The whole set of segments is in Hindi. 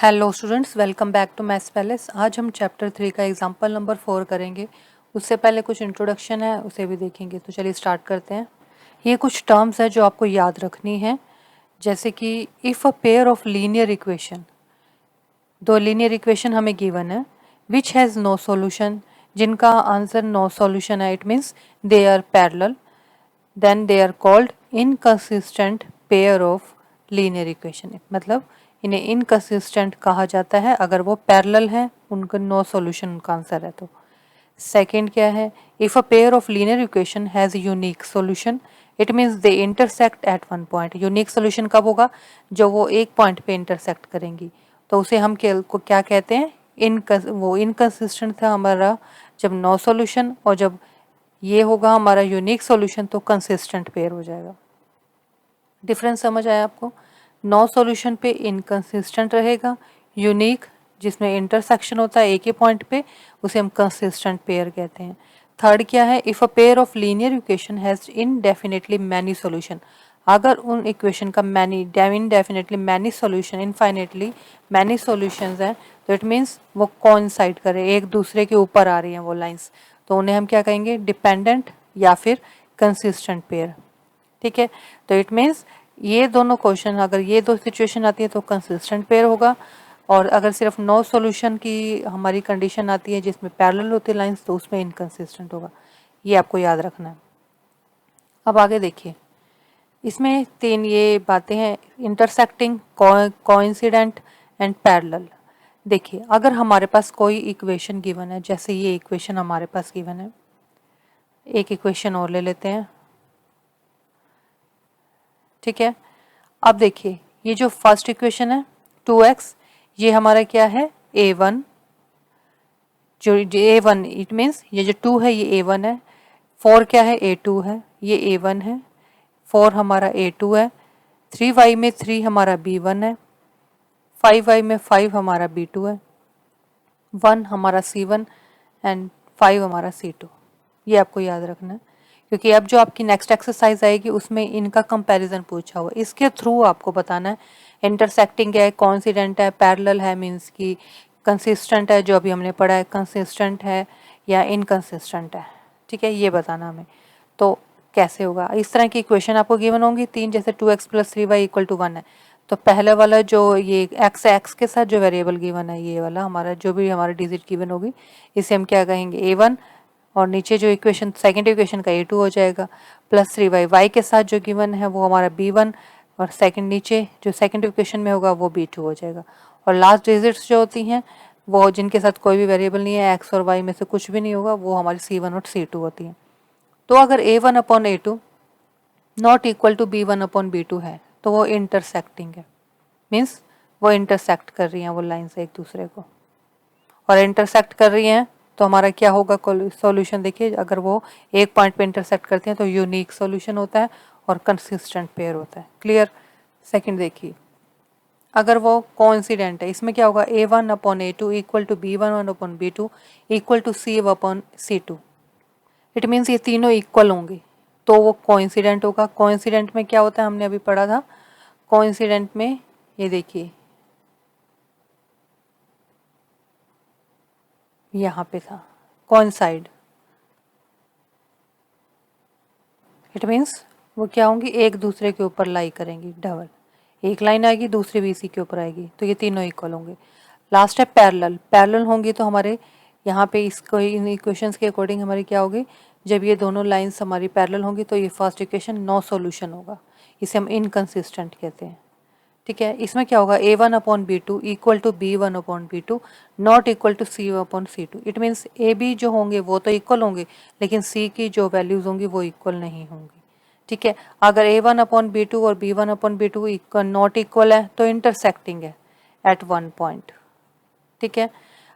Hello students, welcome back to Maths Palace. आज हम चैप्टर 3 का एग्जांपल नंबर 4 करेंगे। उससे पहले कुछ इंट्रोडक्शन है, उसे भी देखेंगे। तो चलिए स्टार्ट करते हैं। ये कुछ टर्म्स है जो आपको याद रखनी है, जैसे कि if a pair of linear equation, दो लीनियर इक्वेशन हमें गिवन है, विच हैज़ नो सॉल्यूशन, जिनका आंसर नो सॉल्यूशन है, it means they are parallel, then they are called inconsistent pair of linear equation. मतलब इन्हें इनकंसिस्टेंट कहा जाता है अगर वो पैरेलल हैं, उनका नो सॉल्यूशन उनका आंसर है। तो सेकंड क्या है, if a pair of linear equation has unique solution, it means they intersect at one point. Unique solution कब होगा? जो वो एक पॉइंट पे इंटरसेक्ट करेंगी, तो उसे हम क्या कहते हैं? वो इनकंसिस्टेंट था हमारा जब नो सॉल्यूशन, और जब ये होगा हमारा यूनिक सॉल्यूशन तो कंसिस्टेंट पेयर हो जाएगा। डिफरेंस समझ आया आपको? नो सॉल्यूशन पे इनकंसिस्टेंट रहेगा, यूनिक जिसमें इंटरसेक्शन होता है एक ही पॉइंट पे, उसे हम कंसिस्टेंट पेयर कहते हैं। थर्ड क्या है, if a pair of linear equation has indefinitely many solution, अगर उन इक्वेशन का indefinitely many solution, infinitely many solutions हैं, तो इट मीन्स वो कोइंसाइड करे, एक दूसरे के ऊपर आ रही हैं वो लाइंस, तो उन्हें हम क्या कहेंगे? डिपेंडेंट या फिर कंसिस्टेंट पेयर। ठीक है, तो इट मीन्स ये दोनों क्वेश्चन, अगर ये दो सिचुएशन आती है तो कंसिस्टेंट पेयर होगा, और अगर सिर्फ नो सॉल्यूशन की हमारी कंडीशन आती है जिसमें पैरेलल होती है लाइंस, तो उसमें इनकंसिस्टेंट होगा। ये आपको याद रखना है। अब आगे देखिए, इसमें तीन ये बातें हैं, इंटरसेक्टिंग, कोइंसिडेंट एंड पैरेलल। देखिए, अगर हमारे पास कोई इक्वेशन गिवन है, जैसे ये इक्वेशन हमारे पास गिवन है, एक इक्वेशन और ले लेते हैं। ठीक है, अब देखिए ये जो फर्स्ट इक्वेशन है 2x, ये हमारा क्या है? a1। जो a1 इट मीन्स ये जो 2 है ये a1 है। 4 क्या है? a2 है। ये a1 है। 4 हमारा a2 है। 3y में 3 हमारा b1 है। 5y में 5 हमारा b2 है। 1 हमारा c1 एंड 5 हमारा c2। ये आपको याद रखना है, क्योंकि अब जो आपकी नेक्स्ट एक्सरसाइज आएगी उसमें इनका कंपैरिजन पूछा हुआ, इसके थ्रू आपको बताना है इंटरसेक्टिंग है, कोइंसिडेंट है, पैरेलल है, मींस की कंसिस्टेंट है, जो अभी हमने पढ़ा है कंसिस्टेंट है या इनकंसिस्टेंट है। ठीक है, ये बताना हमें। तो कैसे होगा? इस तरह की इक्वेशन आपको गिवन होंगी तीन, जैसे 2x + 3y = 1 है, तो पहले वाला जो ये x के साथ जो वेरिएबल गिवन है, ये वाला हमारा जो भी हमारा डिजिट गिवन होगी, इसे हम क्या कहेंगे? a1, और नीचे जो इक्वेशन सेकंड इक्वेशन का a2 हो जाएगा, प्लस 3y, y के साथ जो गिवन है वो हमारा b1, और सेकंड नीचे जो सेकंड इक्वेशन में होगा वो b2 हो जाएगा। और लास्ट डिजिट्स जो होती हैं वो जिनके साथ कोई भी वेरिएबल नहीं है, x और y में से कुछ भी नहीं होगा, वो हमारी c1 और c2 होती हैं। तो अगर a1/a2 not equal to b1/b2 है, तो वो इंटरसेक्टिंग है, मीन्स वो इंटरसेक्ट कर रही हैं वो लाइन्स एक दूसरे को, और इंटरसेक्ट कर रही हैं तो हमारा क्या होगा सॉल्यूशन? देखिए, अगर वो एक पॉइंट पे इंटरसेक्ट करती हैं तो यूनिक सॉल्यूशन होता है और कंसिस्टेंट पेयर होता है। क्लियर? सेकंड देखिए, अगर वो कोइंसिडेंट है, इसमें क्या होगा? a1/a2 equal to b1/b2 equal to c/c2। It means ये तीनों इक्वल होंगे तो वो कोइंसिडेंट होगा। कोइंसिडेंट में क्या होता है? हमने अभी पढ़ा था कोइंसिडेंट में, ये देखिए यहाँ पे था कोइंसाइड। इट मीन्स वो क्या होंगी? एक दूसरे के ऊपर लाई करेंगी, डबल, एक लाइन आएगी दूसरी भी इसी के ऊपर आएगी, तो ये तीनों इक्वल होंगे। लास्ट है पैरेलल। पैरेलल होंगी तो हमारे यहाँ पे इसको इन इक्वेशंस के अकॉर्डिंग हमारी क्या होगी? जब ये दोनों लाइंस हमारी पैरेलल होंगी तो ये फर्स्ट इक्वेशन नो सॉल्यूशन होगा, इसे हम इनकंसिस्टेंट कहते हैं। ठीक है, इसमें क्या होगा? a1/b2 equal to b1/b2 not equal to c/c2। It means A B जो होंगे वो तो इक्वल होंगे, लेकिन c की जो वैल्यूज होंगी वो इक्वल नहीं होंगी। ठीक है, अगर a1/b2 और b1/b2 इक्वल नॉट इक्वल है तो इंटरसेक्टिंग है एट वन पॉइंट। ठीक है,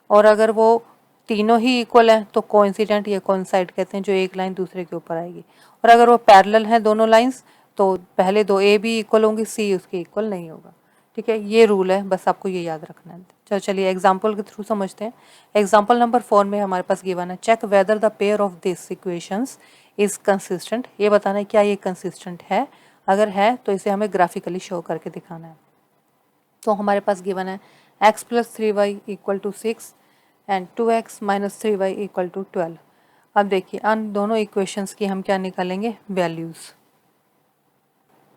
और अगर वो तीनों ही इक्वल है तो कोइंसिडेंट या कोइंसाइड कहते हैं, जो एक लाइन दूसरे के ऊपर आएगी। और अगर वो पैरेलल है दोनों लाइंस, तो पहले दो ए बी इक्वल होंगी, सी उसके इक्वल नहीं होगा। ठीक है, ये रूल है, बस आपको ये याद रखना है। चलिए एग्जाम्पल के थ्रू समझते हैं। एग्जाम्पल नंबर 4 में हमारे पास गिवन है, check whether the pair of this equations is consistent. ये बताना है क्या ये कंसिस्टेंट है, अगर है तो इसे हमें ग्राफिकली शो करके दिखाना है। तो हमारे पास गिवन है x plus 3y equal to 6 and 2x minus 3y equal to 12। अब देखिए अन दोनों इक्वेशंस की हम क्या निकालेंगे, वैल्यूज़।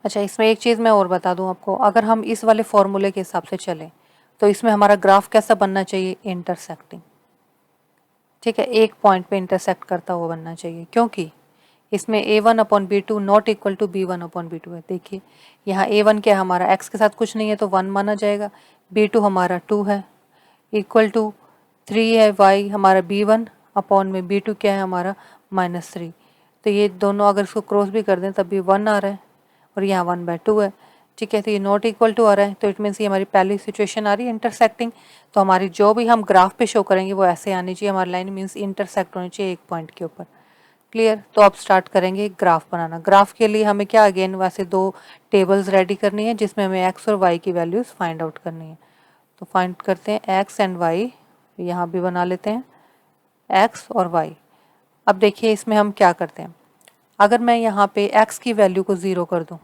अच्छा, इसमें एक चीज़ मैं और बता दूं आपको, अगर हम इस वाले फॉर्मूले के हिसाब से चलें तो इसमें हमारा ग्राफ कैसा बनना चाहिए, इंटरसेक्टिंग। ठीक है, एक पॉइंट पे इंटरसेक्ट करता हुआ बनना चाहिए, क्योंकि इसमें a1/b2 not equal to b1/b2 है। देखिए यहाँ a1 क्या है हमारा, x के साथ कुछ नहीं है तो 1 माना जाएगा, b2 हमारा 2 है, इक्वल टू 3 है, y हमारा b1 अपॉन में b2 क्या है हमारा -3। तो ये दोनों अगर इसको क्रॉस भी कर दें तब भी 1 आ रहा है और यहाँ 1/2 है। ठीक है, तो ये नॉट इक्वल टू आ रहा है, तो इट मीन्स ये हमारी पहली सिचुएशन आ रही है इंटरसेक्टिंग। तो हमारी जो भी हम ग्राफ पे शो करेंगे वो ऐसे आनी चाहिए, हमारी लाइन मीन्स इंटरसेक्ट होनी चाहिए एक पॉइंट के ऊपर। क्लियर। तो अब स्टार्ट करेंगे ग्राफ बनाना। ग्राफ के लिए हमें क्या, अगेन वैसे दो टेबल्स रेडी करनी है जिसमें हमें एक्स और वाई की वैल्यूज़ फाइंड आउट करनी है। तो फाइंड करते हैं एक्स एंड वाई, यहाँ भी बना लेते हैं एक्स और वाई। अब देखिए इसमें हम क्या करते हैं, अगर मैं यहाँ पे x की वैल्यू को 0 कर दूँ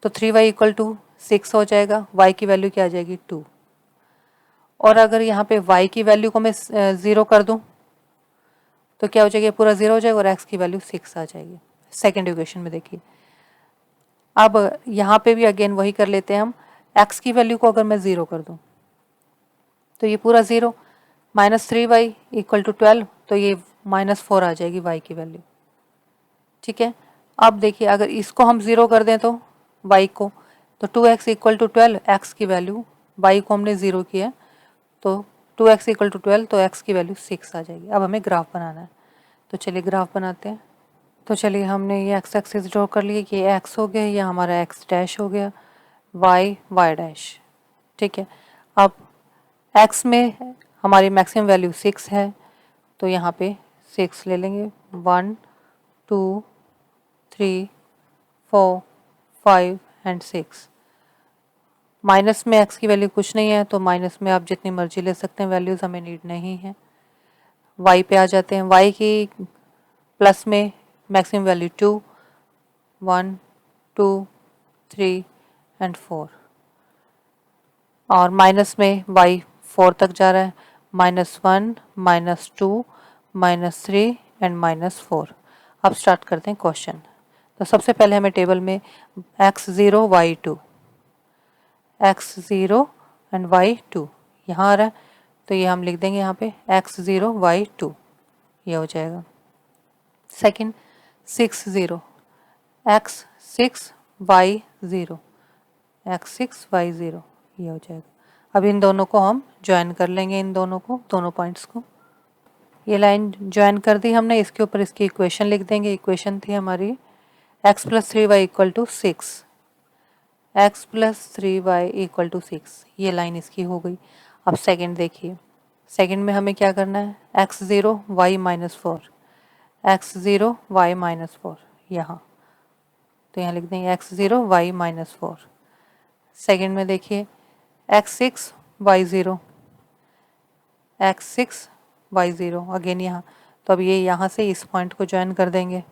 तो 3y इक्वल टू 6 हो जाएगा, y की वैल्यू क्या आ जाएगी 2। और अगर यहाँ पे y की वैल्यू को मैं 0 कर दूँ तो क्या हो जाएगा, पूरा 0 हो जाएगा और x की वैल्यू 6 आ जाएगी। सेकेंड इक्वेशन में देखिए, अब यहाँ पे भी अगेन वही कर लेते हैं हम, x की वैल्यू को अगर मैं 0 कर दूँ तो ये पूरा 0, -3y इक्वल टू 12, तो ये -4 आ जाएगी y की वैल्यू। ठीक है, अब देखिए अगर इसको हम 0 कर दें तो y को, तो 2x इक्वल टू 12, x की वैल्यू, y को हमने 0 किया तो 2x इक्वल टू 12, तो x की वैल्यू 6 आ जाएगी। अब हमें ग्राफ बनाना है, तो चलिए ग्राफ बनाते हैं। तो चलिए हमने ये x एक्सिस ड्रॉ कर लिए कि ये x हो गया, ये हमारा x डैश हो गया, y y डैश। ठीक है, अब x में हमारी मैक्सिमम वैल्यू 6 है तो यहाँ पे 6 ले लेंगे, 1 2 3 4 5 एंड 6। माइनस में x की वैल्यू कुछ नहीं है तो माइनस में आप जितनी मर्जी ले सकते हैं, वैल्यूज़ हमें नीड नहीं है। y पे आ जाते हैं, y की प्लस में मैक्सिमम वैल्यू 2, 1 2 3 एंड 4, और माइनस में y 4 तक जा रहा है, -1 -2 -3 एंड -4। अब स्टार्ट करते हैं क्वेश्चन। तो सबसे पहले हमें टेबल में x0 y2 x0 and y2 यहाँ आ रहा है, तो ये हम लिख देंगे यहाँ पे x0 y2, ये हो जाएगा। Second 60 x6 y0 x6 y0, ये हो जाएगा। अब इन दोनों को हम ज्वाइन कर लेंगे, इन दोनों को, दोनों पॉइंट्स को। ये लाइन ज्वाइन कर दी हमने, इसके ऊपर इसकी इक्वेशन लिख देंगे। इक्वेशन थी हमारी x plus 3y equal to 6, x plus 3y equal to 6, ये लाइन इसकी हो गई। अब सेकंड देखिए, सेकंड में हमें क्या करना है, x0 y minus 4 x0 y minus 4 यहाँ, तो यहाँ लिख देंगे x0 y माइनस 4। सेकंड में देखिए x6 y0 x6 y0 again यहाँ, तो अब ये यहाँ से इस पॉइंट को ज्वाइन कर देंगे।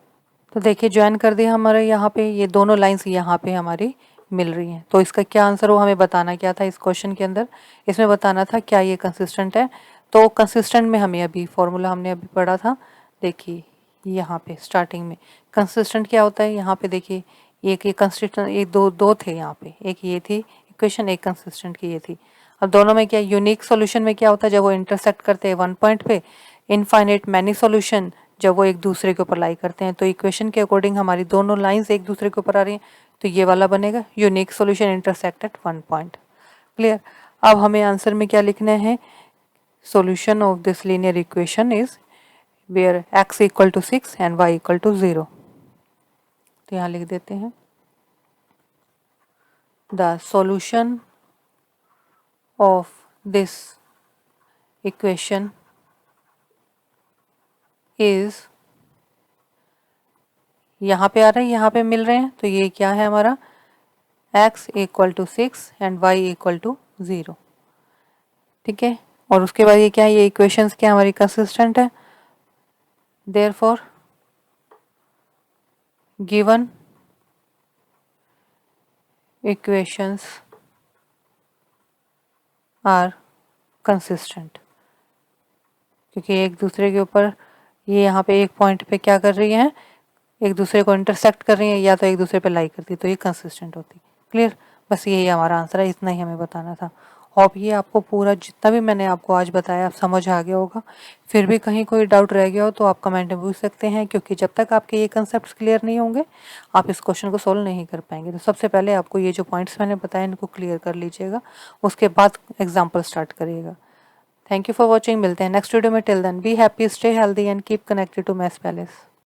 तो देखिए ज्वाइन कर दिया हमारे यहाँ पे, ये दोनों लाइंस यहाँ पे हमारी मिल रही हैं। तो इसका क्या आंसर हो, हमें बताना क्या था इस क्वेश्चन के अंदर, इसमें बताना था क्या ये कंसिस्टेंट है। तो कंसिस्टेंट में हमें अभी फॉर्मूला हमने अभी पढ़ा था, देखिए यहाँ पे स्टार्टिंग में कंसिस्टेंट क्या होता है, यहाँ पे देखिए एक ये कंसिस्टेंट, एक दो थे यहाँ पे, एक ये थी इक्वेशन, एक कंसिस्टेंट की ये थी। अब दोनों में क्या, यूनिक सॉल्यूशन में क्या होता है, जब वो इंटरसेक्ट करते हैं वन पॉइंट पे, इनफाइनाइट मैनी सॉल्यूशन जब वो एक दूसरे के ऊपर लाई करते हैं। तो इक्वेशन के अकॉर्डिंग हमारी दोनों लाइंस एक दूसरे के ऊपर आ रही हैं, तो ये वाला बनेगा unique solution intersect at one point. Clear. अब हमें आंसर में क्या लिखना है, solution of this linear equation is where x equal to 6 and y equal to 0। तो यहाँ लिख देते हैं the solution of this equation is, यहाँ पे आ रहा है, यहाँ पे मिल रहे हैं, तो ये क्या है हमारा x equal to 6 and y equal to 0। ठीक है, और उसके बाद ये क्या है, ये इक्वेशंस क्या हमारी कंसिस्टेंट है, therefore given equations are consistent, क्योंकि एक दूसरे के ऊपर ये यहाँ पे एक पॉइंट पे क्या कर रही हैं, एक दूसरे को इंटरसेक्ट कर रही हैं या तो एक दूसरे पे लाई करती, तो ये कंसिस्टेंट होती। क्लियर, बस यही हमारा आंसर है, इतना ही हमें बताना था। होप ये आपको पूरा जितना भी मैंने आपको आज बताया आप समझ आ गया होगा। फिर भी कहीं कोई डाउट रह गया हो तो आप कमेंट में पूछ सकते हैं, क्योंकि जब तक आपके ये कंसेप्ट क्लियर नहीं होंगे आप इस क्वेश्चन को सोल्व नहीं कर पाएंगे। तो सबसे पहले आपको ये जो पॉइंट्स मैंने बताए इनको क्लियर कर लीजिएगा, उसके बाद एग्जाम्पल स्टार्ट करिएगा। थैंक यू फॉर वॉचिंग, मिलते हैं नेक्स्ट वीडियो में। Till then be happy, stay healthy and keep connected to Maths palace.